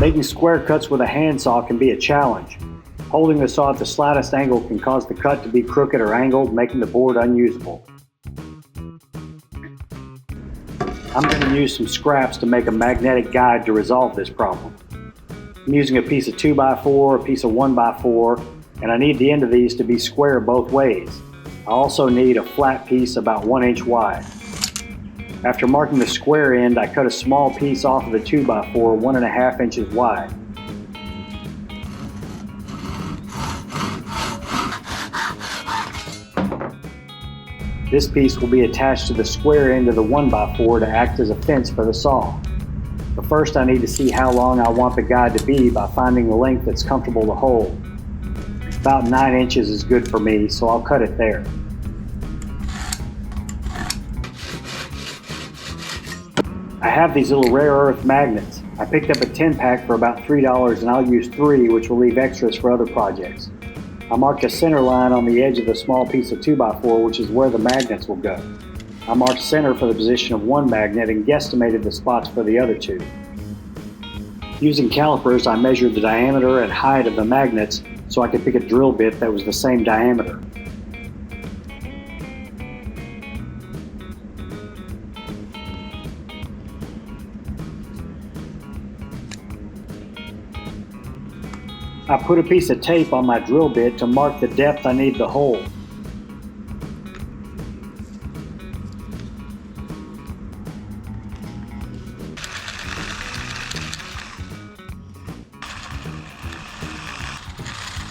Making square cuts with a handsaw can be a challenge. Holding the saw at the slightest angle can cause the cut to be crooked or angled, making the board unusable. I'm going to use some scraps to make a magnetic guide to resolve this problem. I'm using a piece of 2x4, a piece of 1x4, and I need the end of these to be square both ways. I also need a flat piece about 1 inch wide. After marking the square end, I cut a small piece off of the 2x4 1.5 inches wide. This piece will be attached to the square end of the 1x4 to act as a fence for the saw. But first I need to see how long I want the guide to be by finding the length that's comfortable to hold. About 9 inches is good for me, so I'll cut it there. I have these little rare earth magnets. I picked up a 10-pack for about $3 and I'll use 3, which will leave extras for other projects. I marked a center line on the edge of the small piece of 2x4, which is where the magnets will go. I marked center for the position of one magnet and guesstimated the spots for the other two. Using calipers, I measured the diameter and height of the magnets so I could pick a drill bit that was the same diameter. I put a piece of tape on my drill bit to mark the depth I need to hold.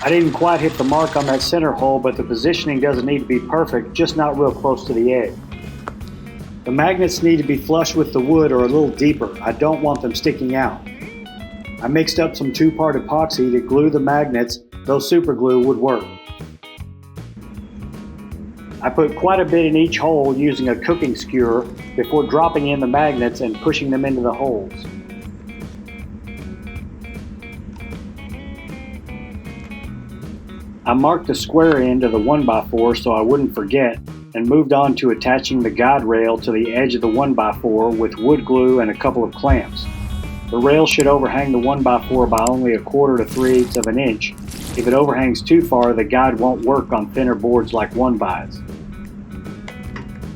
I didn't quite hit the mark on that center hole, but the positioning doesn't need to be perfect, just not real close to the edge. The magnets need to be flush with the wood or a little deeper. I don't want them sticking out. I mixed up some 2-part epoxy to glue the magnets, though super glue would work. I put quite a bit in each hole using a cooking skewer before dropping in the magnets and pushing them into the holes. I marked the square end of the 1x4 so I wouldn't forget and moved on to attaching the guide rail to the edge of the 1x4 with wood glue and a couple of clamps. The rail should overhang the 1x4 by only 1/4 to 3/8 of an inch. If it overhangs too far, the guide won't work on thinner boards like 1x.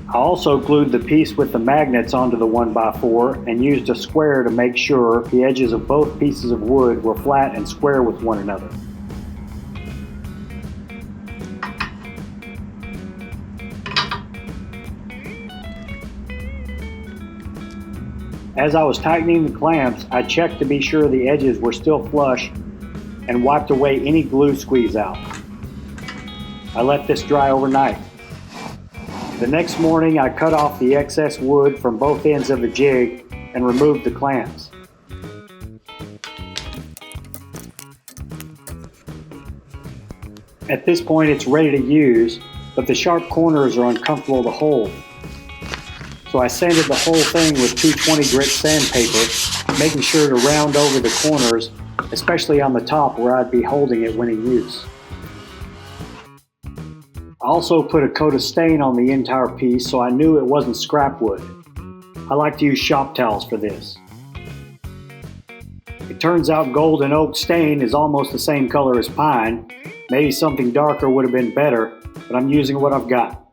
I also glued the piece with the magnets onto the 1x4 and used a square to make sure the edges of both pieces of wood were flat and square with one another. As I was tightening the clamps, I checked to be sure the edges were still flush and wiped away any glue squeeze out. I let this dry overnight. The next morning, I cut off the excess wood from both ends of the jig and removed the clamps. At this point, it's ready to use, but the sharp corners are uncomfortable to hold. So I sanded the whole thing with 220 grit sandpaper, making sure to round over the corners, especially on the top where I'd be holding it when in use. I also put a coat of stain on the entire piece so I knew it wasn't scrap wood. I like to use shop towels for this. It turns out gold and oak stain is almost the same color as pine. Maybe something darker would have been better, but I'm using what I've got.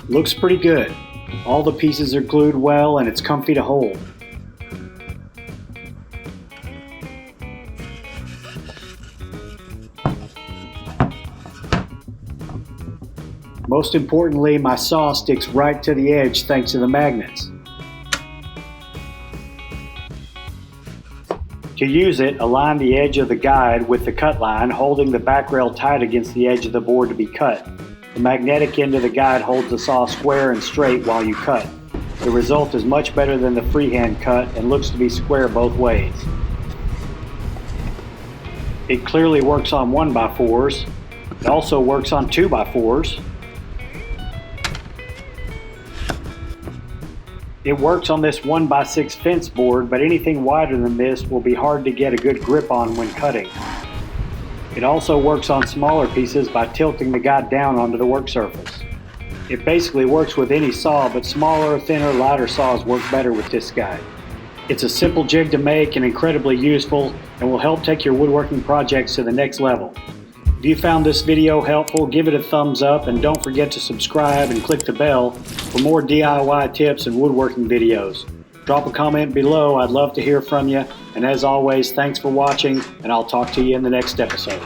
Looks pretty good. All the pieces are glued well and it's comfy to hold. Most importantly, my saw sticks right to the edge thanks to the magnets. To use it, align the edge of the guide with the cut line, holding the back rail tight against the edge of the board to be cut. The magnetic end of the guide holds the saw square and straight while you cut. The result is much better than the freehand cut and looks to be square both ways. It clearly works on 1x4s. It also works on 2x4s. It works on this 1x6 fence board, but anything wider than this will be hard to get a good grip on when cutting. It also works on smaller pieces by tilting the guide down onto the work surface. It basically works with any saw, but smaller, thinner, lighter saws work better with this guy. It's a simple jig to make and incredibly useful, and will help take your woodworking projects to the next level. If you found this video helpful, give it a thumbs up and don't forget to subscribe and click the bell for more DIY tips and woodworking videos. Drop a comment below, I'd love to hear from you, and as always, thanks for watching, and I'll talk to you in the next episode.